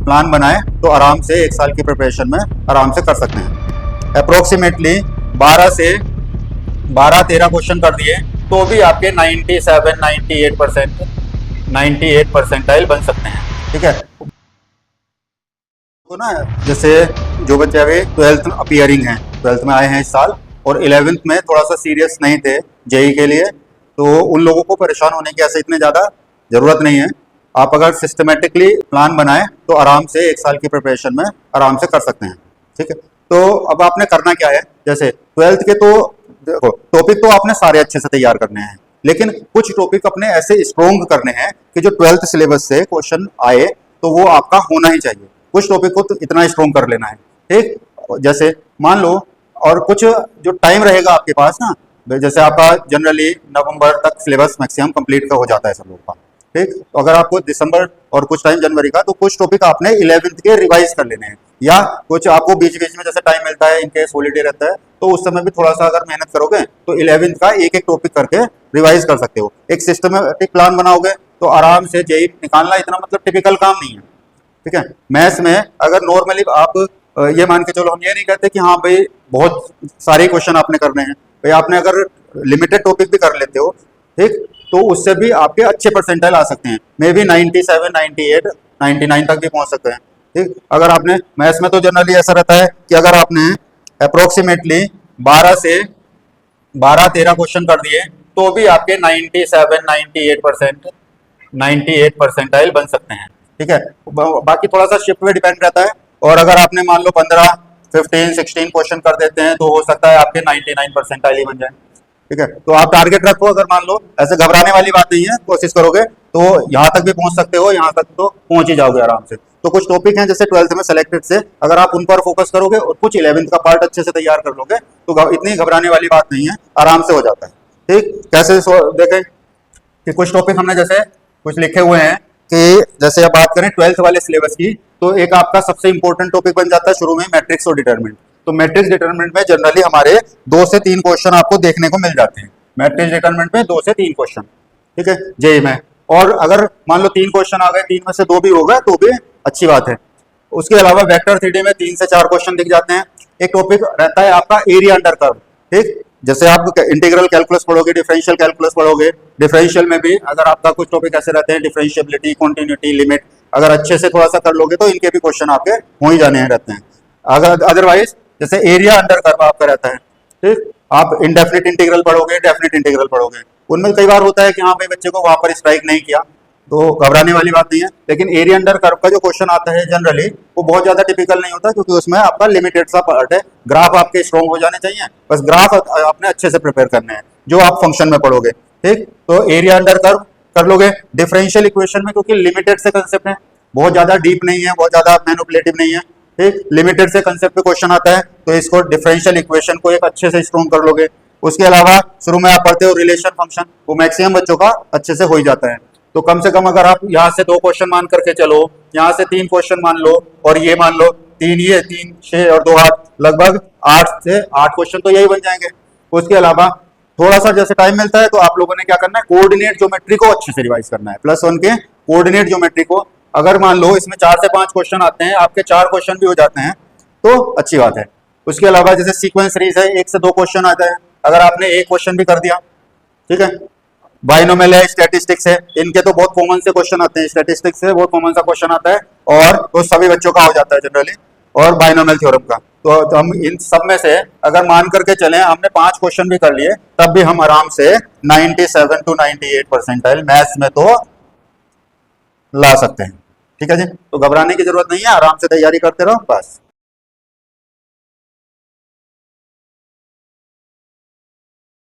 Plan बनाए तो आराम से 1 साल की प्रिपरेशन में आराम से कर सकते हैं। अप्रोक्सीमेटली 12 13 क्वेश्चन कर दिए तो भी आपके 98 परसेंटाइल बन सकते हैं। ठीक है, तो ना जैसे जो बच्चे अभी 12th अपीयरिंग हैं, 12th में आए हैं इस साल और 11th में थोड़ा सा सीरियस नहीं थे जेई के लिए, तो उन लोगों को परेशान होने की ऐसे इतने ज़्यादा ज़रूरत नहीं है। आप अगर सिस्टमेटिकली प्लान बनाएं तो आराम से 1 साल की प्रिपरेशन में आराम से कर सकते हैं। ठीक है, तो अब आपने करना क्या है, जैसे 12th के तो देखो टॉपिक तो आपने सारे अच्छे से तैयार करने हैं, लेकिन कुछ टॉपिक अपने ऐसे स्ट्रोंग करने हैं कि जो 12th सिलेबस से क्वेश्चन आए तो वो आपका होना ही चाहिए। कुछ टॉपिक को तो इतना स्ट्रोंग कर लेना है। ठीक, जैसे मान लो और कुछ जो टाइम रहेगा आपके पास ना, जैसे आपका जनरली नवंबर तक सिलेबस मैक्सिमम कंप्लीट का हो जाता है सब लोगों का। ठीक, तो अगर आपको दिसंबर और कुछ टाइम जनवरी का, तो कुछ टॉपिक आपने 11th के रिवाइज कर लेने हैं, या कुछ आपको बीच बीच में जैसे टाइम मिलता है, इनकेस हॉलीडे रहता है तो उस समय भी थोड़ा सा अगर मेहनत करोगे तो 11th का एक एक टॉपिक करके रिवाइज कर सकते हो। एक सिस्टमेटिक प्लान बनाओगे तो आराम से जेई निकालना इतना मतलब टिपिकल काम नहीं है। ठीक है, मैथ्स में अगर नॉर्मली आप ये मान के चलो, हम ये नहीं कहते कि हाँ भाई बहुत सारे क्वेश्चन आपने करने हैं, भाई आपने अगर लिमिटेड टॉपिक भी कर लेते हो, ठीक, तो उससे भी आपके अच्छे परसेंटाइल आ सकते हैं, मे बी 97 98 99 तक भी पहुंच सकते हैं। ठीक, अगर आपने मैथ्स में तो जनरली ऐसा रहता है कि अगर आपने अप्रोक्सीमेटली 12 13 क्वेश्चन कर दिए तो भी आपके 98 परसेंटाइल बन सकते हैं। ठीक है, बाकी थोड़ा सा शिफ्ट पे डिपेंड रहता है, और अगर आपने मान लो 15 15 16 क्वेश्चन कर देते हैं तो हो सकता है आपके 99 परसेंटाइल ही बन जाए। ठीक है, तो आप टारगेट रखो, अगर मान लो ऐसे घबराने वाली बात नहीं है, कोशिश करोगे तो यहाँ तक भी पहुंच सकते हो, यहाँ तक तो पहुंच ही जाओगे आराम से। तो कुछ टॉपिक हैं जैसे 12th में सेलेक्टेड से, अगर आप उन पर फोकस करोगे और कुछ 11th का पार्ट अच्छे से तैयार कर लोगे तो इतनी घबराने वाली बात नहीं है, आराम से हो जाता है। ठीक, कैसे देखें कि कुछ टॉपिक हमने जैसे कुछ लिखे हुए हैं कि जैसे अब बात करें 12th वाले सिलेबस की, तो एक आपका सबसे इंपॉर्टेंट टॉपिक बन जाता है शुरू में मैट्रिक्स और डिटरमिनेंट। तो मैट्रिक्स डिटरमिनेंट में जनरली हमारे 2 से 3 क्वेश्चन आपको देखने को मिल जाते हैं। मैट्रिक्स डिटरमिनेंट में 2 से 3 क्वेश्चन, ठीक है, जेई में। और अगर मान लो 3 क्वेश्चन आ गए, 3 में से 2 भी हो गए तो भी अच्छी बात है। उसके अलावा वेक्टर थ्योरी में 3 से 4 क्वेश्चन दिख जाते हैं। एक टॉपिक रहता है आपका एरिया अंडर कर्व। ठीक, जैसे आप इंटीग्रल कैलकुलस पढ़ोगे, डिफरेंशियल कैलकुलस पढ़ोगे, डिफरेंशियल में भी अगर आपका कुछ टॉपिक ऐसे रहते हैं, डिफरेंशियबिलिटी, कंटिन्यूटी, लिमिट, अगर अच्छे से थोड़ा सा कर लोगे तो इनके भी क्वेश्चन आपके हो ही जाने रहते हैं। अगर अदरवाइज जैसे एरिया अंडर कर्व आपका रहता है, ठीक, आप इनडेफिनिट इंटीग्रल पढ़ोगे, डेफिनिट इंटीग्रल पढ़ोगे, उनमें कई बार होता है कि हाँ भाई बच्चे को वहां पर स्ट्राइक नहीं किया, तो घबराने वाली बात नहीं है। लेकिन एरिया अंडर कर्व का जो क्वेश्चन आता है जनरली वो बहुत ज्यादा टिपिकल नहीं होता, क्योंकि उसमें आपका लिमिटेड सा पार्ट है। ग्राफ आपके स्ट्रॉन्ग हो जाने चाहिए, बस ग्राफ आपने अच्छे से प्रिपेयर करने हैं जो आप फंक्शन में पढ़ोगे। ठीक, तो एरिया अंडर कर्व कर लोगे। डिफरेंशियल इक्वेशन में क्योंकि लिमिटेड से कंसेप्ट है, बहुत ज्यादा डीप नहीं है, बहुत ज्यादा मैनिपुलेटिव नहीं है, ठीक, लिमिटेड से कंसेप्ट पे क्वेश्चन आता है, तो इसको डिफरेंशियल इक्वेशन को एक अच्छे से स्ट्रॉन्ग कर लोगे। उसके अलावा शुरू में आप पढ़ते हो रिलेशन फंक्शन, वो मैक्सिमम बच्चों का अच्छे से हो ही जाता है। तो कम से कम अगर आप यहाँ से 2 क्वेश्चन मान करके चलो, यहाँ से 3 क्वेश्चन मान लो, और ये मान लो 3 ये 3 6 और 2 8, लगभग 8 से 8 क्वेश्चन तो यही बन जाएंगे। उसके अलावा थोड़ा सा जैसे टाइम मिलता है तो आप लोगों ने क्या करना है, कोऑर्डिनेट ज्योमेट्री को अच्छे से रिवाइज करना है। +1 के कोऑर्डिनेट ज्योमेट्री को अगर मान लो इसमें 4 से 5 क्वेश्चन आते हैं, आपके 4 क्वेश्चन भी हो जाते हैं तो अच्छी बात है। उसके अलावा जैसे सीक्वेंस सीरीज है, 1 से 2 क्वेश्चन आता है, अगर आपने 1 क्वेश्चन भी कर दिया, ठीक है। बाइनोमियल है, स्टैटिस्टिक्स है, इनके तो बहुत कॉमन से क्वेश्चन आते हैं, स्टैटिस्टिक्स से बहुत कॉमन सा क्वेश्चन आता है और वो सभी बच्चों का हो जाता है जनरली, और बाइनोमियल थ्योरम का। तो हम इन सब में से अगर मान करके चलें हमने 5 क्वेश्चन भी कर लिए, तब भी हम आराम से 97 to 98 परसेंटाइल मैथ्स में तो ला सकते हैं। ठीक है जी, तो घबराने की जरूरत नहीं है, आराम से तैयारी करते रहो बस।